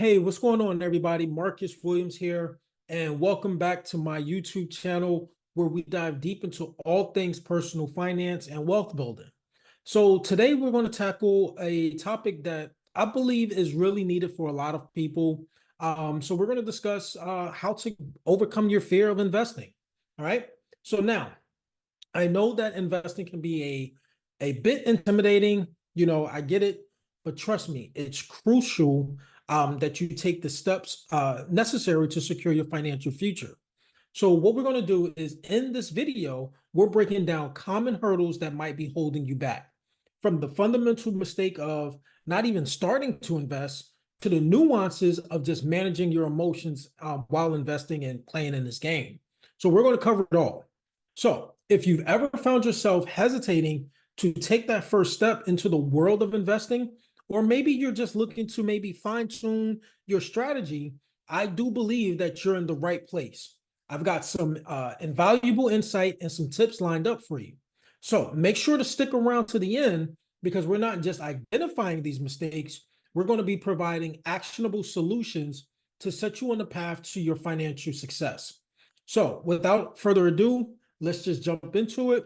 Hey, what's going on, everybody? Marcus Williams here, and welcome back to my YouTube channel where we dive deep into all things personal finance and wealth building. So, today we're going to tackle a topic that I believe is really needed for a lot of people. So, we're going to discuss how to overcome your fear of investing. All right. So, now I know that investing can be a bit intimidating. I get it, but trust me, it's crucial that you take the steps necessary to secure your financial future. So, what we're going to do is in this video, we're breaking down common hurdles that might be holding you back, from the fundamental mistake of not even starting to invest to the nuances of just managing your emotions while investing and playing in this game. So, we're going to cover it all. So, if you've ever found yourself hesitating to take that first step into the world of investing, or maybe you're just looking to maybe fine tune your strategy, I do believe that you're in the right place. I've got some invaluable insight and some tips lined up for you. So make sure to stick around to the end because we're not just identifying these mistakes, we're going to be providing actionable solutions to set you on the path to your financial success. So without further ado, let's just jump into it.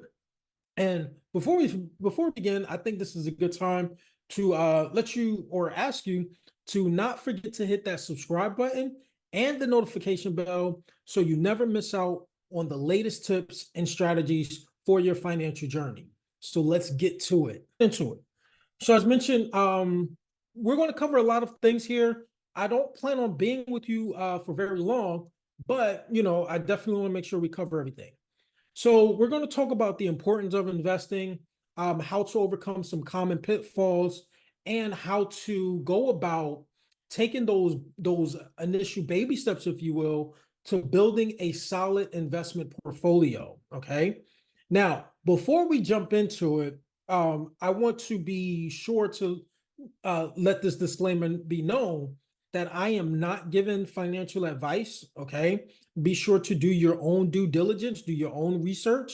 And before we begin, I think this is a good time to let you or ask you to not forget to hit that subscribe button and the notification bell so you never miss out on the latest tips and strategies for your financial journey. So let's get to it. Into it. So as mentioned, we're going to cover a lot of things here. I don't plan on being with you for very long, but I definitely want to make sure we cover everything. So we're going to talk about the importance of investing, how to overcome some common pitfalls, and how to go about taking those initial baby steps, if you will, to building a solid investment portfolio. Okay. Now, before we jump into it, I want to be sure to let this disclaimer be known that I am not giving financial advice. Okay. Be sure to do your own due diligence, do your own research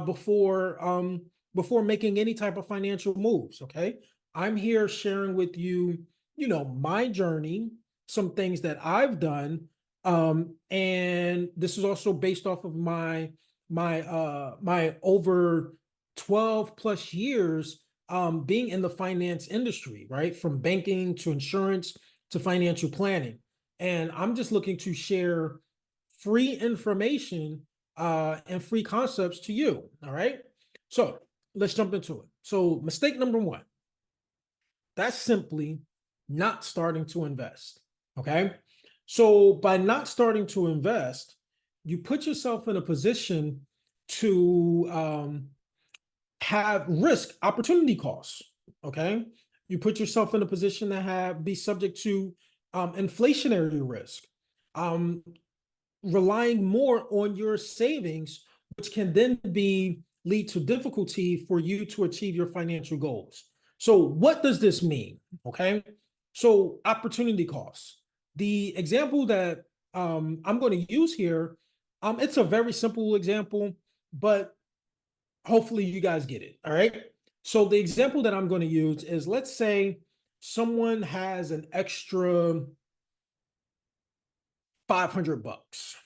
before making any type of financial moves. Okay. I'm here sharing with you, my journey, some things that I've done. And this is also based off of my over 12 plus years being in the finance industry, right? From banking to insurance to financial planning. And I'm just looking to share free information and free concepts to you. All right. So let's jump into it. So, mistake number one, that's simply not starting to invest. Okay. So, by not starting to invest, you put yourself in a position to have risk opportunity costs. Okay. You put yourself in a position to be subject to inflationary risk, um, relying more on your savings, which can then be lead to difficulty for you to achieve your financial goals. So what does this mean? Okay. So opportunity costs. The example that I'm going to use here, it's a very simple example, but hopefully you guys get it. All right. So the example that I'm going to use is, let's say someone has an extra 500 bucks.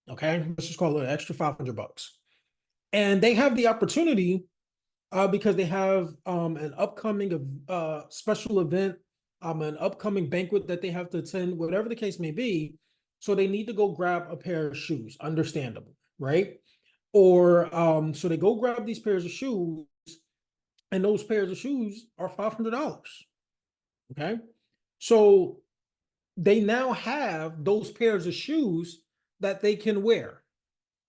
Okay. Let's just call it an extra 500 bucks. And they have the opportunity because they have an upcoming special event, an upcoming banquet that they have to attend, whatever the case may be. So they need to go grab a pair of shoes. Understandable, right? Or so they go grab these pairs of shoes, and those pairs of shoes are $500. Okay. So they now have those pairs of shoes that they can wear.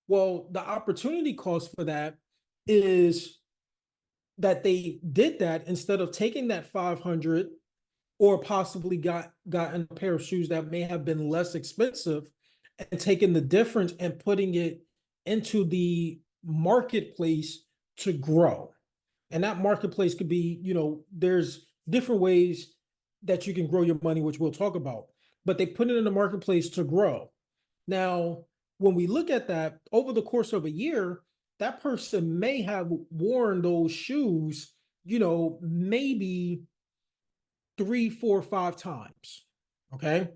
Well, the opportunity cost for that is that they did that instead of taking that 500 or possibly gotten a pair of shoes that may have been less expensive and taking the difference and putting it into the marketplace to grow. And that marketplace could be, there's different ways that you can grow your money, which we'll talk about, but they put it in the marketplace to grow. Now, when we look at that over the course of a year, that person may have worn those shoes, maybe 3, 4, 5 times. Okay.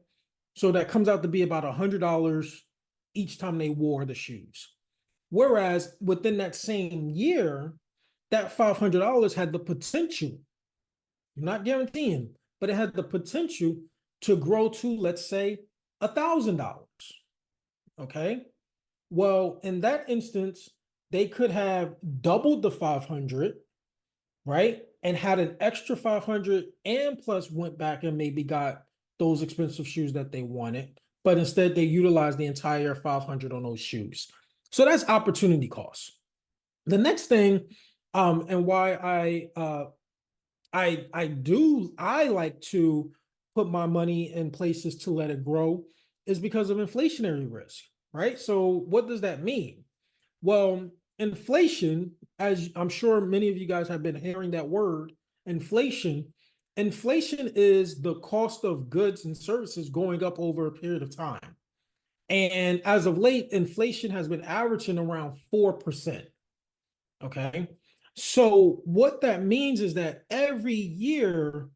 So that comes out to be about $100 each time they wore the shoes. Whereas within that same year, that $500 had the potential, I'm not guaranteeing, but it had the potential to grow to, let's say, $1,000. Okay. Well, in that instance, they could have doubled the 500, right? And had an extra 500 and plus went back and maybe got those expensive shoes that they wanted. But instead, they utilized the entire 500 on those shoes. So that's opportunity cost. The next thing, and why I like to put my money in places to let it grow is because of inflationary risk, right? So what does that mean? Well, inflation, as I'm sure many of you guys have been hearing that word, inflation. Inflation is the cost of goods and services going up over a period of time. And as of late, inflation has been averaging around 4%. Okay. So what that means is that every year,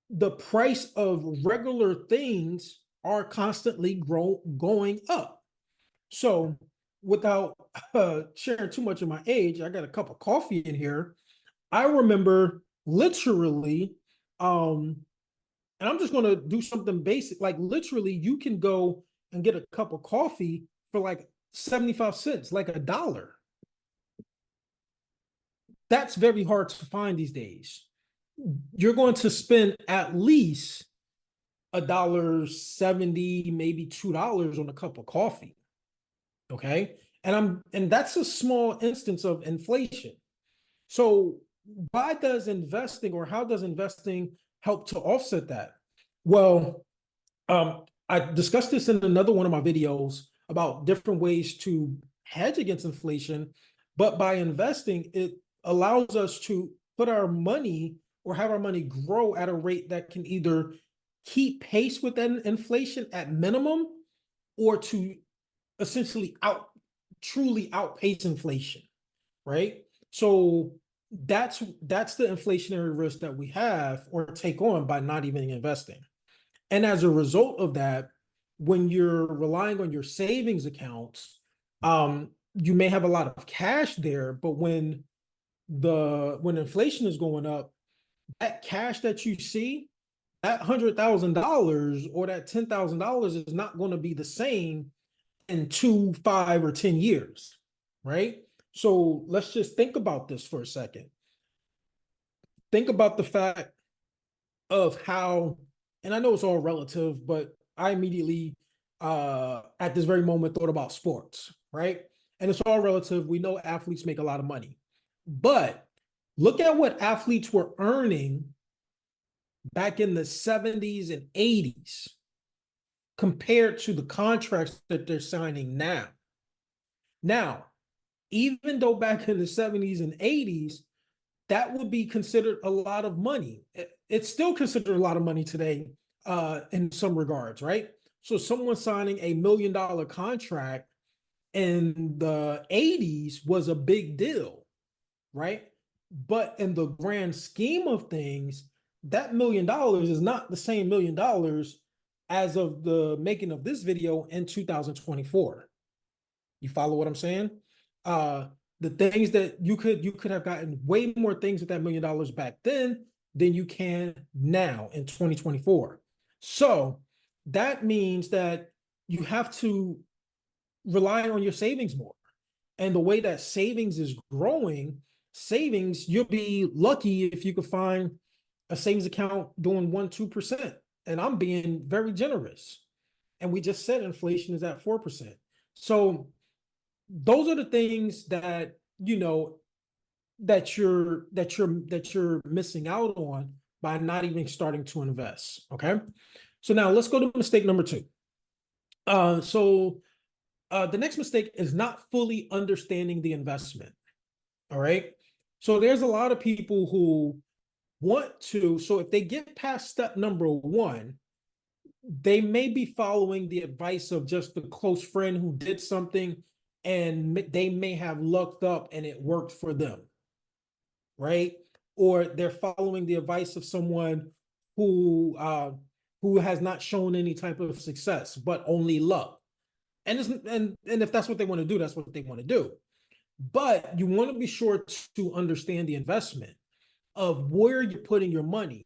the price of regular things are constantly going up. So without sharing too much of my age, I got a cup of coffee in here. I remember literally, and I'm just going to do something basic. Like literally, you can go and get a cup of coffee for like 75 cents, like a dollar. That's very hard to find these days. You're going to spend at least $1.70, maybe $2 on a cup of coffee. Okay. And that's a small instance of inflation. So why does investing or how does investing help to offset that? Well, I discussed this in another one of my videos about different ways to hedge against inflation, but by investing, it allows us to put our money or have our money grow at a rate that can either keep pace with that inflation at minimum or to essentially truly outpace inflation, right? So that's the inflationary risk that we have or take on by not even investing. And as a result of that, when you're relying on your savings accounts, you may have a lot of cash there, but when inflation is going up, that cash that you see, that $100,000 or that $10,000 is not going to be the same in 2, 5, or 10 years, right? So let's just think about this for a second. Think about the fact of how, and I know it's all relative, but I immediately at this very moment thought about sports, right? And it's all relative. We know athletes make a lot of money, but look at what athletes were earning back in the 70s and 80s compared to the contracts that they're signing now. Now, even though back in the 70s and 80s, that would be considered a lot of money. It's still considered a lot of money today in some regards, right? So someone signing $1 million contract in the 80s was a big deal, right? But in the grand scheme of things, that $1 million is not the same $1 million as of the making of this video in 2024. You follow what I'm saying? Uh, the things that you could have gotten way more things with that $1 million back then than you can now in 2024. So that means that you have to rely on your savings more. And the way that savings is growing, savings, you'll be lucky if you could find a savings account doing 1%, 2%. And I'm being very generous. And we just said inflation is at 4%. So those are the things that that you're missing out on by not even starting to invest. Okay. So now let's go to mistake number two. The next mistake is not fully understanding the investment. All right. So there's a lot of people who want to, so if they get past step number one, they may be following the advice of just a close friend who did something and they may have lucked up and it worked for them, right? Or they're following the advice of someone who who has not shown any type of success, but only luck. And if that's what they want to do, that's what they want to do. But you want to be sure to understand the investment of where you're putting your money,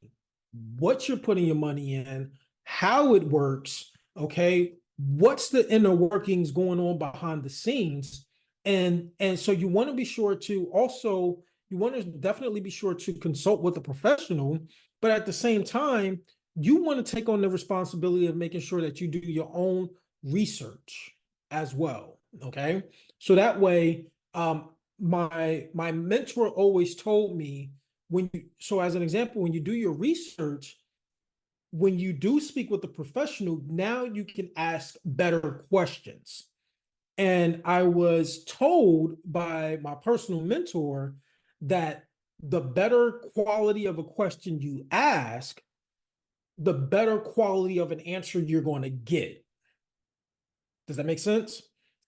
what you're putting your money in, how it works, okay? What's the inner workings going on behind the scenes? And so you want to be sure to also, you want to definitely be sure to consult with a professional, but at the same time, you want to take on the responsibility of making sure that you do your own research as well. Okay. So that way, my mentor always told me, when you, so as an example, when you do your research, when you do speak with a professional, now you can ask better questions. And I was told by my personal mentor that the better quality of a question you ask, the better quality of an answer you're going to get. Does that make sense?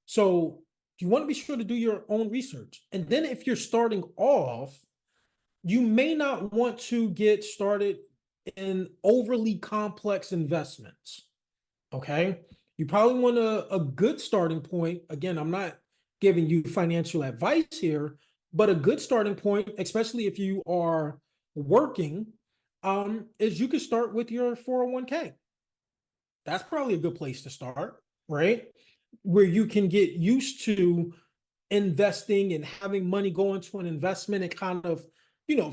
So you want to be sure to do your own research. And then if you're starting off, you may not want to get started in overly complex investments. Okay. You probably want a good starting point. Again, I'm not giving you financial advice here, but a good starting point, especially if you are working, is you could start with your 401k. That's probably a good place to start, right? Where you can get used to investing and having money go into an investment and kind of,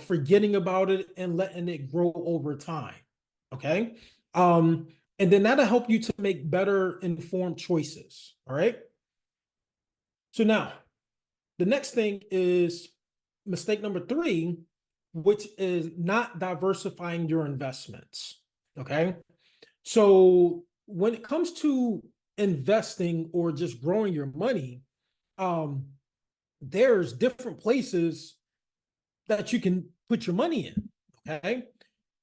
forgetting about it and letting it grow over time. Okay. Um, and then that'll help you to make better informed choices. All right. So now the next thing is mistake number 3, which is not diversifying your investments. Okay. So when it comes to investing or just growing your money, um, there's different places that you can put your money in. Okay.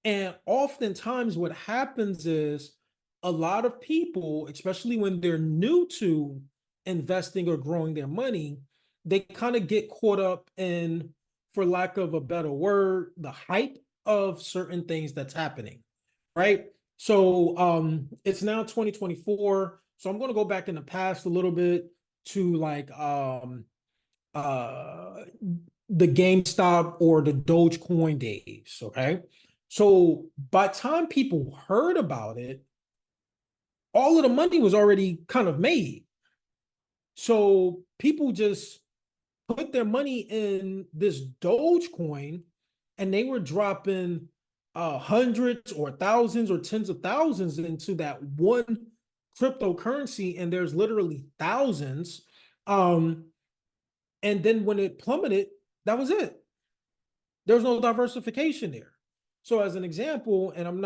And oftentimes what happens is a lot of people, especially when they're new to investing or growing their money, they kind of get caught up in, for lack of a better word, the hype of certain things that's happening. Right. So it's now 2024. So I'm going to go back in the past a little bit to like uh the GameStop or the Dogecoin days. Okay. So by the time people heard about it, all of the money was already kind of made. So people just put their money in this Dogecoin and they were dropping hundreds or thousands or tens of thousands into that one cryptocurrency. And there's literally thousands. And then when it plummeted, that was it. There's no diversification there. So as an example, and I'm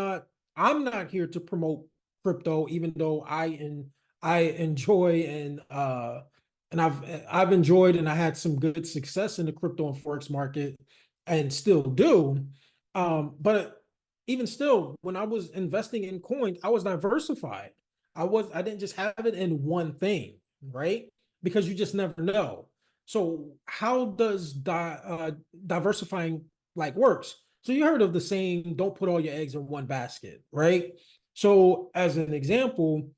not here to promote crypto, even though I enjoy and I've enjoyed and I had some good success in the crypto and forex market and still do. But even still, when I was investing in coins, I was diversified. I didn't just have it in one thing, right? Because you just never know. So how does diversifying like works? So you heard of the saying, don't put all your eggs in one basket, right? So as an example,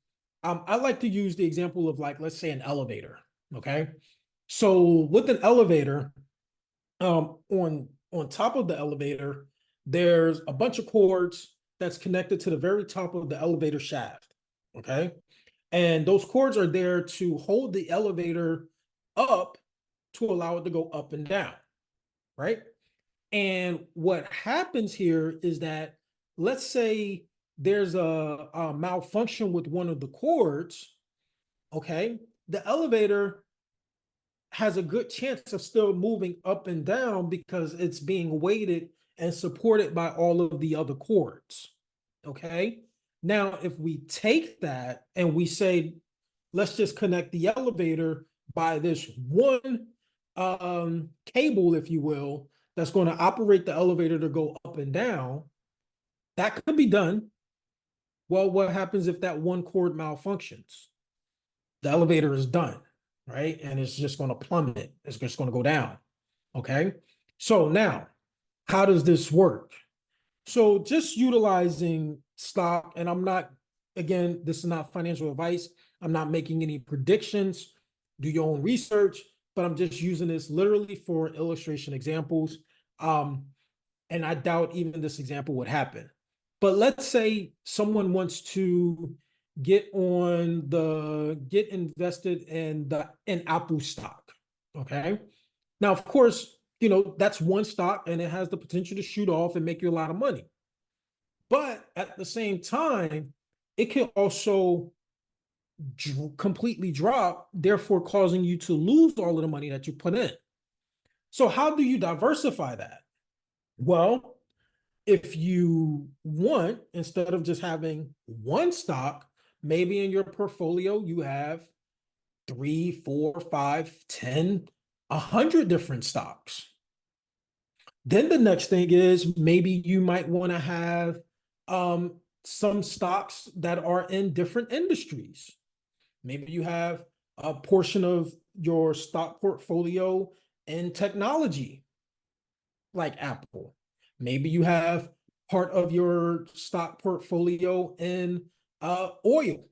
I like to use the example of, like, let's say an elevator. Okay. So with an elevator, on top of the elevator, there's a bunch of cords that's connected to the very top of the elevator shaft. Okay. And those cords are there to hold the elevator up to allow it to go up and down. Right. And what happens here is that, let's say there's a malfunction with one of the cords. Okay. The elevator has a good chance of still moving up and down because it's being weighted and supported by all of the other cords. Okay. Now, if we take that and we say, let's just connect the elevator by this one cable, if you will, that's going to operate the elevator to go up and down, that could be done. Well, what happens if that one cord malfunctions? The elevator is done, right? And it's just going to plummet. It's just going to go down. Okay. So now, how does this work? So just utilizing stock, and I'm not, again, this is not financial advice. I'm not making any predictions. Do your own research, but I'm just using this literally for illustration examples. And I doubt even this example would happen. But let's say someone wants to get invested in Apple stock. Okay. Now, of course, that's one stock and it has the potential to shoot off and make you a lot of money. But at the same time, it can also completely drop, therefore causing you to lose all of the money that you put in. So how do you diversify that? Well, if you want, instead of just having one stock, maybe in your portfolio you have 3, 4, 5, 10, 100 different stocks. Then the next thing is maybe you might want to have some stocks that are in different industries. Maybe you have a portion of your stock portfolio in technology, like Apple. Maybe you have part of your stock portfolio in oil.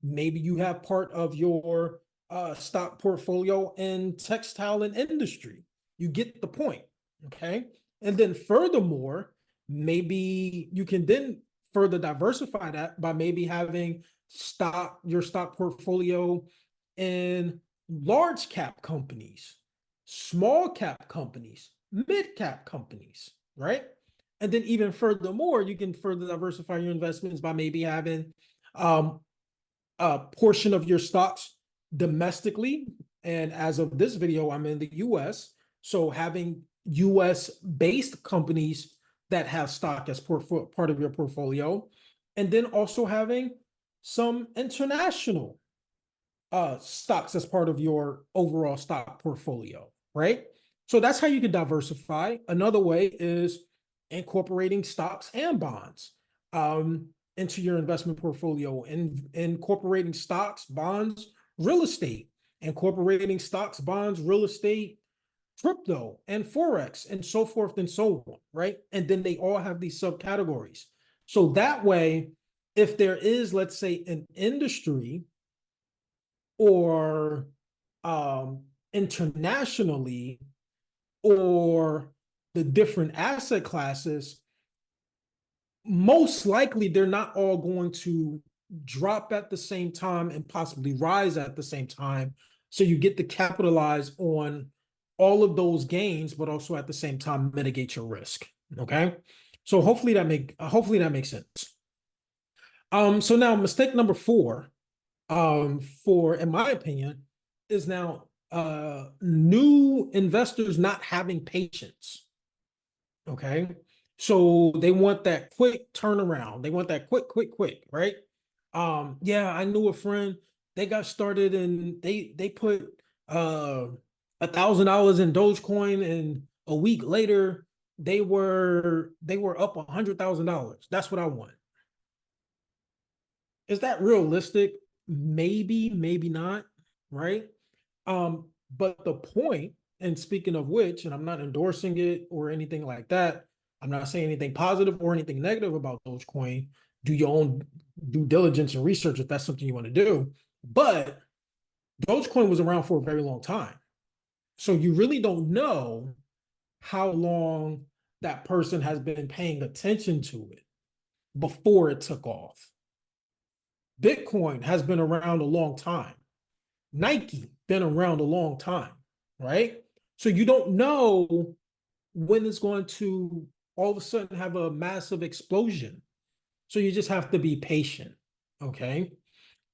Maybe you have part of your stock portfolio in textile and industry. You get the point, okay? And then furthermore, maybe you can then further diversify that by maybe having your stock portfolio in large cap companies, small cap companies, mid cap companies, right? And then even furthermore, you can further diversify your investments by maybe having a portion of your stocks domestically. And as of this video, I'm in the US. So having US based companies that have stock as part of your portfolio, and then also having some international stocks as part of your overall stock portfolio, right? So that's how you can diversify. Another way is incorporating stocks and bonds into your investment portfolio, and incorporating stocks, bonds, real estate, incorporating stocks, bonds, real estate, crypto, and Forex, and so forth and so on, right? And then they all have these subcategories. So that way, if there is, let's say, an industry or internationally, or the different asset classes, most likely they're not all going to drop at the same time and possibly rise at the same time. So you get to capitalize on all of those gains, but also at the same time mitigate your risk. Okay. So hopefully that makes sense. So now mistake number 4, in my opinion, is now new investors not having patience. Okay. So they want that quick turnaround. They want that quick, right? Yeah, I knew a friend, they got started and they put $1,000 in Dogecoin, and a week later they were up $100,000. That's what I want. Is that realistic? Maybe, maybe not, right? But the point, and speaking of which, and I'm not endorsing it or anything like that, I'm not saying anything positive or anything negative about Dogecoin. Do your own due diligence and research if that's something you want to do. But Dogecoin was around for a very long time. So you really don't know how long that person has been paying attention to it before it took off. Bitcoin has been around a long time. Nike been around a long time, right? So you don't know when it's going to all of a sudden have a massive explosion. So you just have to be patient, okay?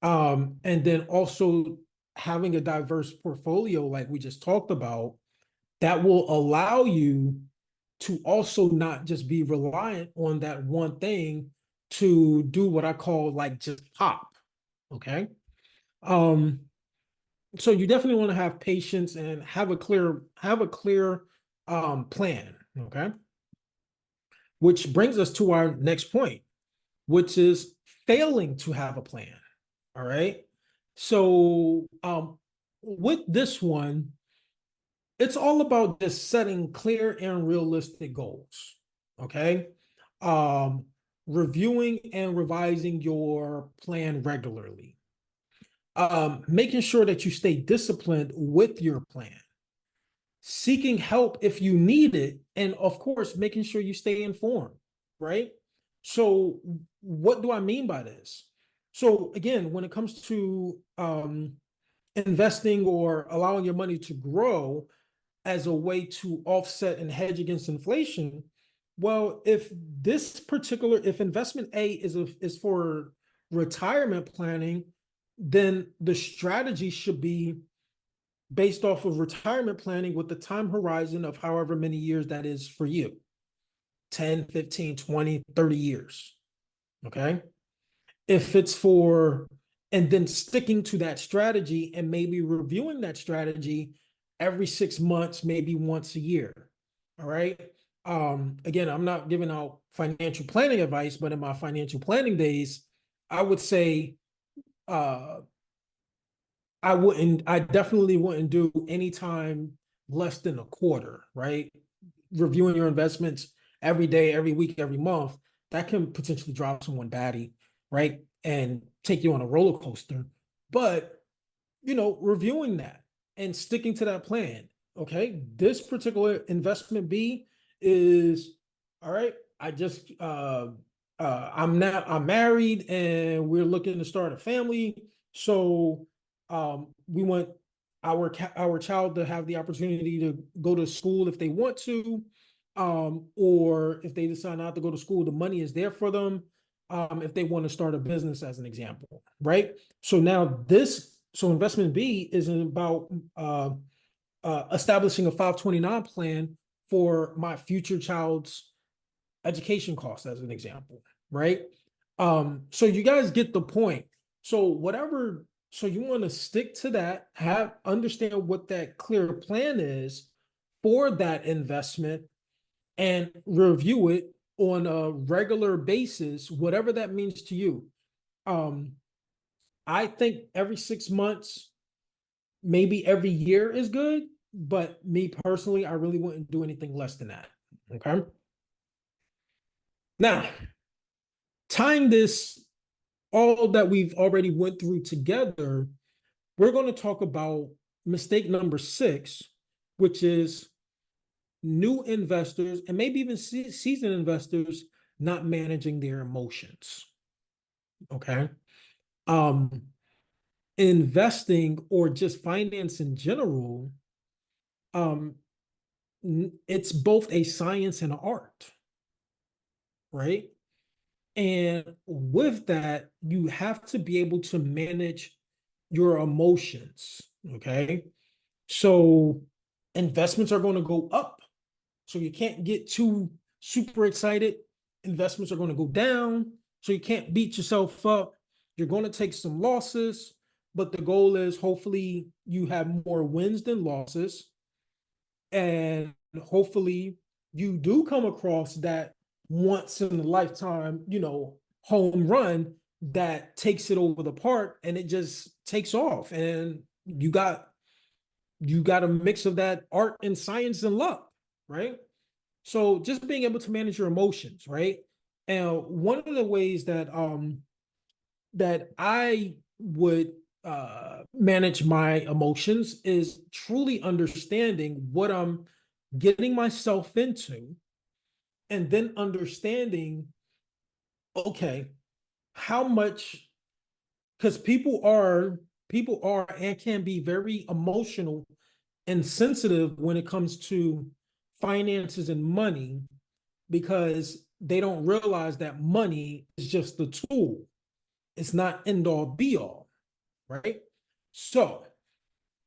And then also having a diverse portfolio, like we just talked about, that will allow you to also not just be reliant on that one thing to do what I call like just pop, okay? Um, so you definitely want to have patience and have a clear plan, okay? Which brings us to our next point, which is failing to have a plan. All right. So with this one, it's all about just setting clear and realistic goals. Okay. Um, reviewing and revising your plan regularly, making sure that you stay disciplined with your plan, seeking help if you need it, and of course, making sure you stay informed, right? So, what do I mean by this? So, again, when it comes to investing or allowing your money to grow as a way to offset and hedge against inflation, well, if investment A is for retirement planning, then the strategy should be based off of retirement planning with the time horizon of however many years that is for you, 10, 15, 20, 30 years. Okay. If it's for, and then sticking to that strategy and maybe reviewing that strategy every 6 months, maybe once a year. All right. Again, I'm not giving out financial planning advice, but in my financial planning days, I would say, uh, I definitely wouldn't do any time less than a quarter, right? Reviewing your investments every day, every week, every month, that can potentially drive someone batty, right? And take you on a roller coaster. But, reviewing that and sticking to that plan, okay? This particular investment B is all right. I'm married and we're looking to start a family. So we want our child to have the opportunity to go to school if they want to, or if they decide not to go to school, the money is there for them. If they want to start a business, as an example, right? So investment B is about establishing a 529 plan for my future child's education costs, as an example, right? So you guys get the point. So you want to stick to that, understand what that clear plan is for that investment, and review it on a regular basis, whatever that means to you. Um, I think every 6 months, maybe every year is good, but me personally, I really wouldn't do anything less than that. Okay. Now, tying this all that we've already went through together, we're going to talk about mistake number 6, which is new investors and maybe even seasoned investors not managing their emotions. Okay. Um, investing or just finance in general, um, it's both a science and an art, right? And with that, you have to be able to manage your emotions. Okay. So investments are going to go up. So you can't get too super excited. Investments are going to go down. So you can't beat yourself up. You're going to take some losses, but the goal is hopefully you have more wins than losses. And hopefully you do come across that once in a lifetime, home run that takes it over the park and it just takes off. And you got a mix of that art and science and luck, right? So just being able to manage your emotions, right? And one of the ways that I would manage my emotions is truly understanding what I'm getting myself into, and then understanding, okay, how much, because people are and can be very emotional and sensitive when it comes to finances and money, because they don't realize that money is just the tool. It's not end all be all, right? So,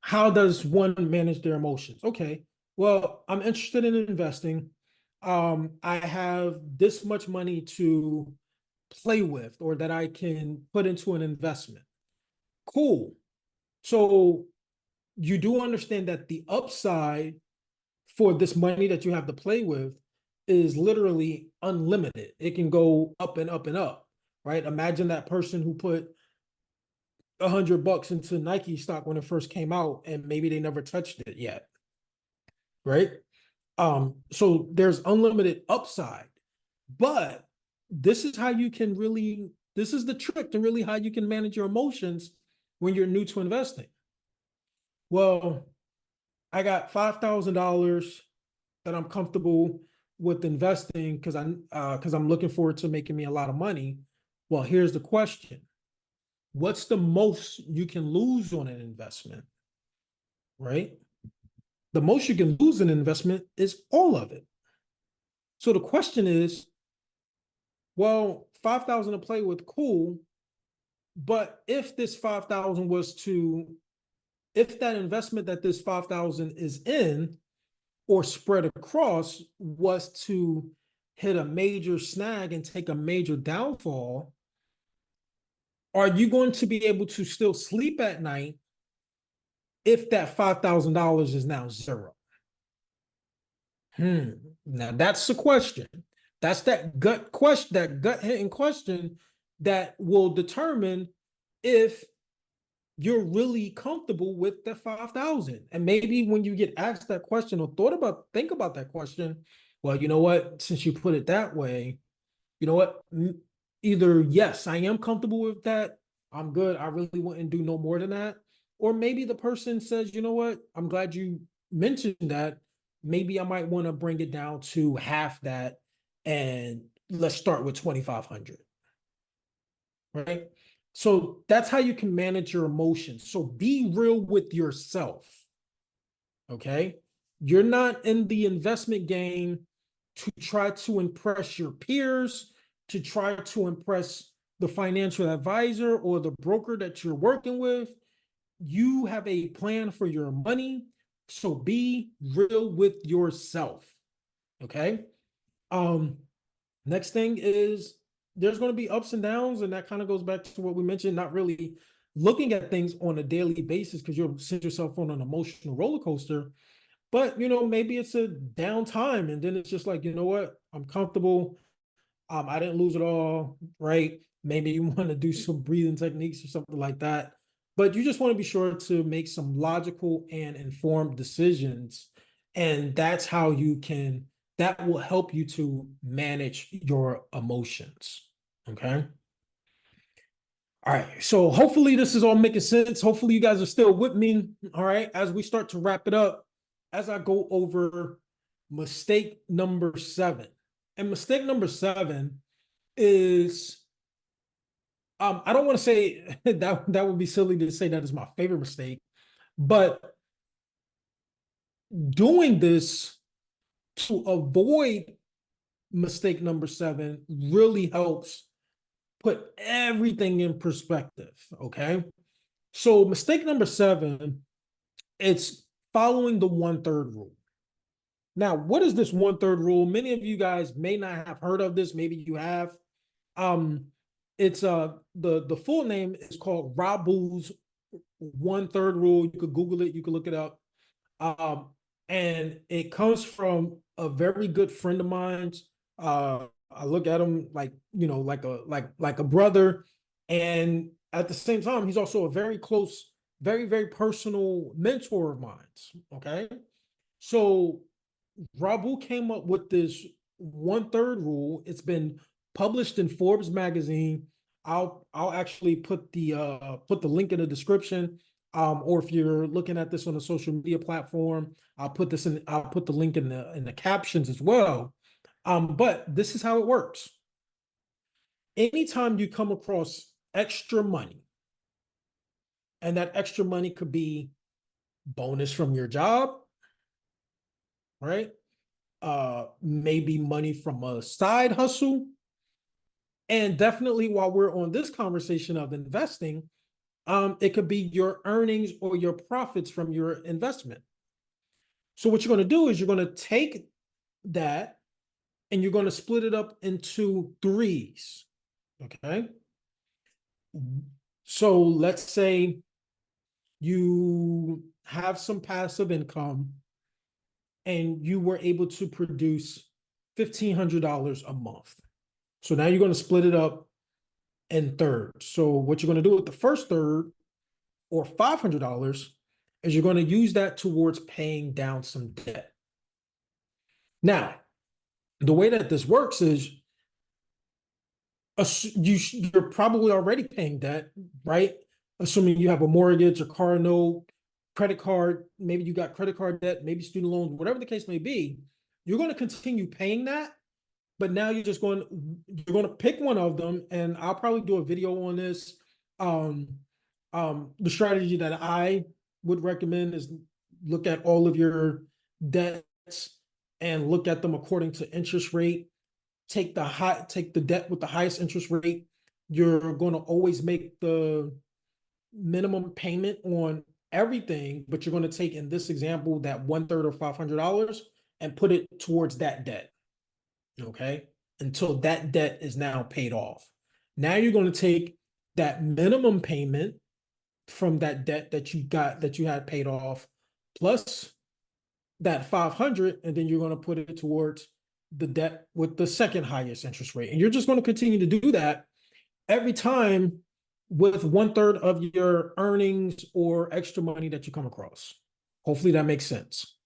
how does one manage their emotions? Okay, well, I'm interested in investing. I have this much money to play with or that I can put into an investment. Cool. So, you do understand that the upside for this money that you have to play with is literally unlimited. It can go up and up and up, right? Imagine that person who put $100 into Nike stock when it first came out, and maybe they never touched it yet, right? So there's unlimited upside, but this is how you can really, this is the trick to really how you can manage your emotions when you're new to investing. Well, I got $5,000 that I'm comfortable with investing because I'm looking forward to making me a lot of money. Well, here's the question. What's the most you can lose on an investment, right? The most you can lose in an investment is all of it. So the question is, well, 5,000 to play with, cool. But if this 5,000 was to, if that investment that this 5,000 is in or spread across was to hit a major snag and take a major downfall, are you going to be able to still sleep at night if that $5,000 is now zero? Now that's the question. That's that gut question, that gut hitting question that will determine if you're really comfortable with the 5,000. And maybe when you get asked that question or think about that question, well, you know what, since you put it that way, you know what, either yes, I am comfortable with that, I'm good, I really wouldn't do no more than that. Or maybe the person says, you know what, I'm glad you mentioned that. Maybe I might want to bring it down to half that and let's start with 2,500. Right? So that's how you can manage your emotions. So be real with yourself. Okay? You're not in the investment game to try to impress your peers, to try to impress the financial advisor or the broker that you're working with. You have a plan for your money. So be real with yourself. Okay? Um, Next thing is there's going to be ups and downs, and that kind of goes back to what we mentioned, not really looking at things on a daily basis because you'll send yourself on an emotional roller coaster. But maybe it's a downtime, and then it's just like, you know what, I'm comfortable. I didn't lose it all, right? Maybe you want to do some breathing techniques or something like that. But you just want to be sure to make some logical and informed decisions. And that's how that will help you to manage your emotions. Okay. All right. So hopefully this is all making sense. Hopefully you guys are still with me. All right. As we start to wrap it up, as I go over mistake number 7. And mistake number 7 is I don't want to say that would be silly to say that is my favorite mistake, but doing this to avoid mistake number 7 really helps put everything in perspective. Okay. So mistake number 7, it's following the 1/3 rule. Now, what is this 1/3 rule? Many of you guys may not have heard of this. Maybe you have. Um, it's the full name is called Rabu's 1/3 rule. You could Google it, you could look it up. Um, and it comes from a very good friend of mine's. I look at him like, like a brother. And at the same time, he's also a very close, very, very personal mentor of mine. Okay. So Rabu came up with this 1/3 rule. It's been published in Forbes magazine. I'll actually put the link in the description. Or if you're looking at this on a social media platform, I'll put the link in the captions as well. But this is how it works. Anytime you come across extra money, and that extra money could be bonus from your job, right? Maybe money from a side hustle. And definitely while we're on this conversation of investing, it could be your earnings or your profits from your investment. So what you're going to do is you're going to take that and you're going to split it up into threes. Okay. So let's say you have some passive income and you were able to produce $1,500 a month. So now you're going to split it up in thirds. So what you're going to do with the first third, or $500, is you're going to use that towards paying down some debt. Now, the way that this works is You're probably already paying debt, right? Assuming you have a mortgage, a car note, credit card, maybe you got credit card debt, maybe student loans, whatever the case may be, you're going to continue paying that. But now you're going to pick one of them, and I'll probably do a video on this. Um, the strategy that I would recommend is look at all of your debts and look at them according to interest rate. Take the debt with the highest interest rate. You're going to always make the minimum payment on everything, but you're going to take, in this example, that 1/3 of $500 and put it towards that debt. Okay, until that debt is now paid off. Now you're going to take that minimum payment from that debt that you had paid off, plus that 500, and then you're going to put it towards the debt with the second highest interest rate. And you're just going to continue to do that every time with 1/3 of your earnings or extra money that you come across. Hopefully that makes sense.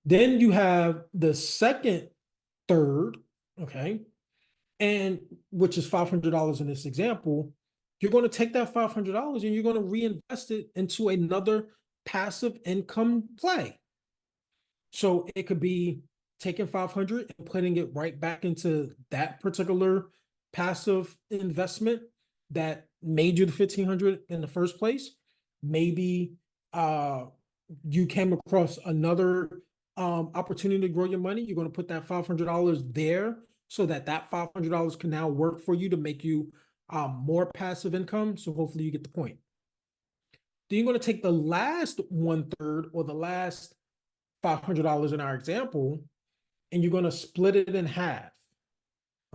Then you have the second third, okay, and which is $500 in this example. You're going to take that $500 and you're going to reinvest it into another passive income play. So it could be taking 500 and putting it right back into that particular passive investment that made you the 1,500 in the first place. Maybe you came across another opportunity to grow your money. You're going to put that $500 there so that $500 can now work for you to make you more passive income. So hopefully you get the point. Then you're going to take the last 1/3 or the last $500 in our example, and you're going to split it in half.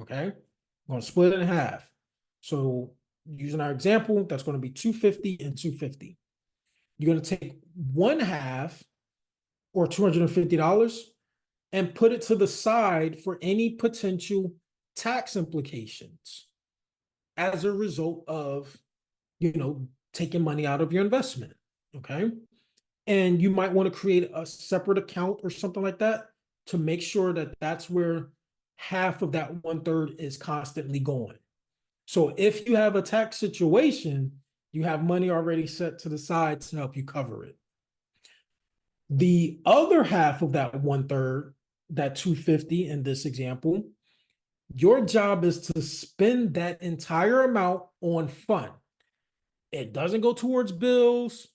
Okay, I'm going to split it in half. So using our example, that's going to be 250 and 250. You're going to take one half, or $250, and put it to the side for any potential tax implications as a result of, taking money out of your investment. Okay. And you might want to create a separate account or something like that to make sure that that's where half of that 1/3 is constantly going. So if you have a tax situation, you have money already set to the side to help you cover it. The other half of that 1/3, that 250 in this example, your job is to spend that entire amount on fun. It doesn't go towards bills,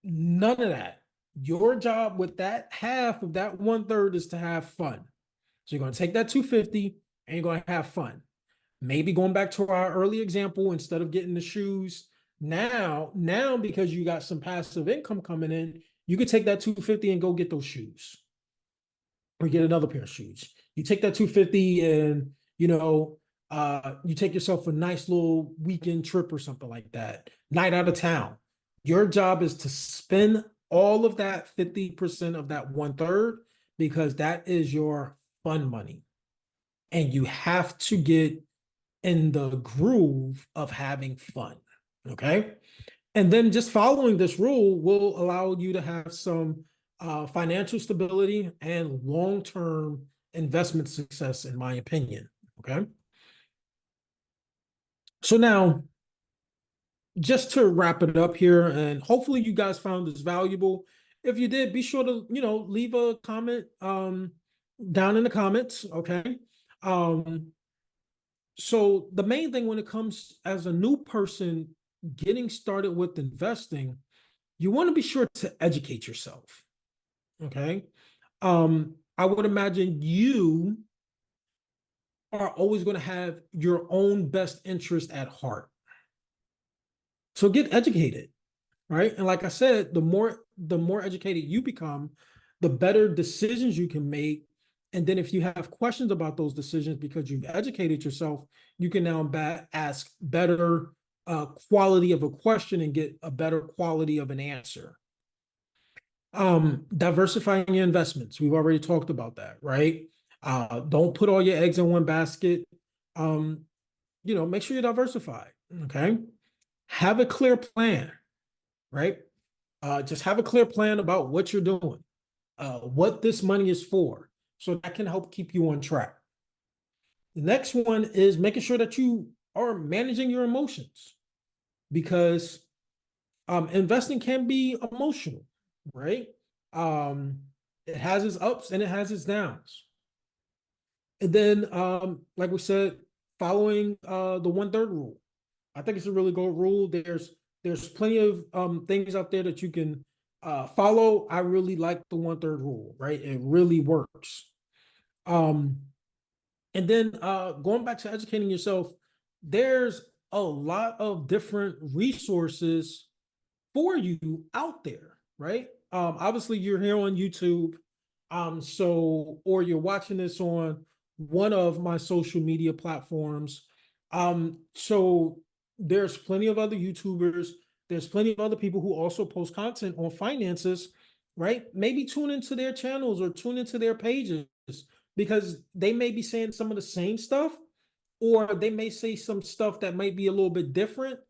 none of that. Your job with that half of that 1/3 is to have fun. So you're going to take that 250 and you're going to have fun. Maybe going back to our early example, instead of getting the shoes, now because you got some passive income coming in, you could take that 250 and go get those shoes or get another pair of shoes. You take that 250 and, you take yourself a nice little weekend trip or something like that, night out of town. Your job is to spend all of that 50% of that 1/3 because that is your fun money. And you have to get in the groove of having fun. Okay. And then just following this rule will allow you to have some financial stability and long-term investment success, in my opinion. Okay. So now, just to wrap it up here, and hopefully you guys found this valuable. If you did, be sure to, leave a comment down in the comments. Okay. So the main thing when it comes as a new person getting started with investing, you want to be sure to educate yourself. Okay. I would imagine you are always going to have your own best interest at heart. So get educated, right? And like I said, the more educated you become, the better decisions you can make. And then if you have questions about those decisions because you've educated yourself, you can now ask better quality of a question and get a better quality of an answer. Diversifying your investments. We've already talked about that, right? Don't put all your eggs in one basket. Make sure you're diversified. Okay. Have a clear plan, right? Just have a clear plan about what you're doing, what this money is for. So that can help keep you on track. The next one is making sure that you are managing your emotions, because investing can be emotional, right? Um, it has its ups and it has its downs. And then, like we said, following the 1/3 rule. I think it's a really good rule. There's plenty of things out there that you can follow. I really like the 1/3 rule, right? It really works. Um, and then going back to educating yourself, there's a lot of different resources for you out there, right? Obviously you're here on YouTube, so or you're watching this on one of my social media platforms. So there's plenty of other YouTubers, there's plenty of other people who also post content on finances, right? Maybe tune into their channels or tune into their pages, because they may be saying some of the same stuff, or they may say some stuff that might be a little bit different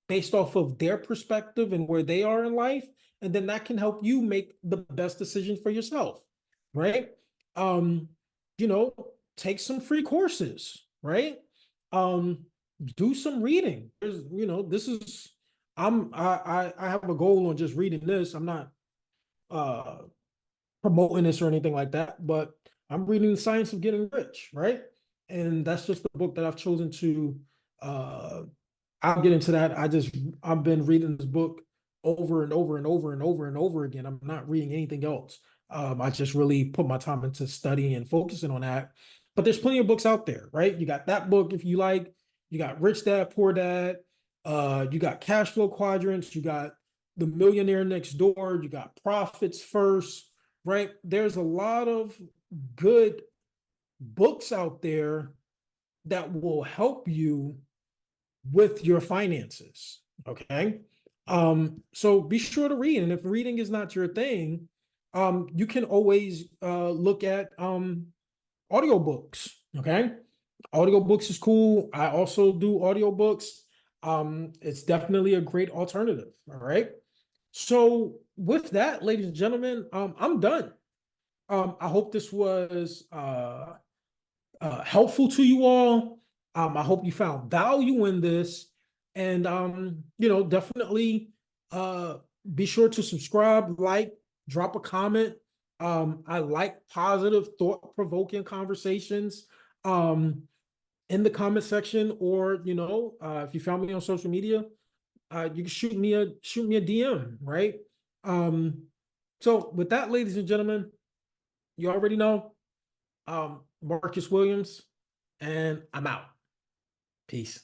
based off of their perspective and where they are in life. And then that can help you make the best decision for yourself, right? Um, you know, take some free courses, right? Um, do some reading. This is I have a goal on just reading this. I'm not uh promoting this or anything like that, but I'm reading The Science of Getting Rich, right? And that's just the book that I've chosen to uh I'll get into that. I've been reading this book over and over and over and over and over again. I'm not reading anything else. I just really put my time into studying and focusing on that. But there's plenty of books out there, right? You got that book if you like. You got Rich Dad Poor Dad. You got Cash Flow Quadrants. You got The Millionaire Next Door. You got Profits First, right? There's a lot of good books out there that will help you with your finances. Okay. So be sure to read. And if reading is not your thing, you can always look at audiobooks. Okay. Audiobooks is cool. I also do audiobooks. It's definitely a great alternative. All right. So with that, ladies and gentlemen, I'm done. I hope this was helpful to you all. I hope you found value in this, and definitely uh, be sure to subscribe, like, drop a comment. I like positive, thought-provoking conversations in the comment section, or if you found me on social media, you can shoot me a DM, right? Um, so with that, ladies and gentlemen, you already know. Marcus Williams, and I'm out. Peace.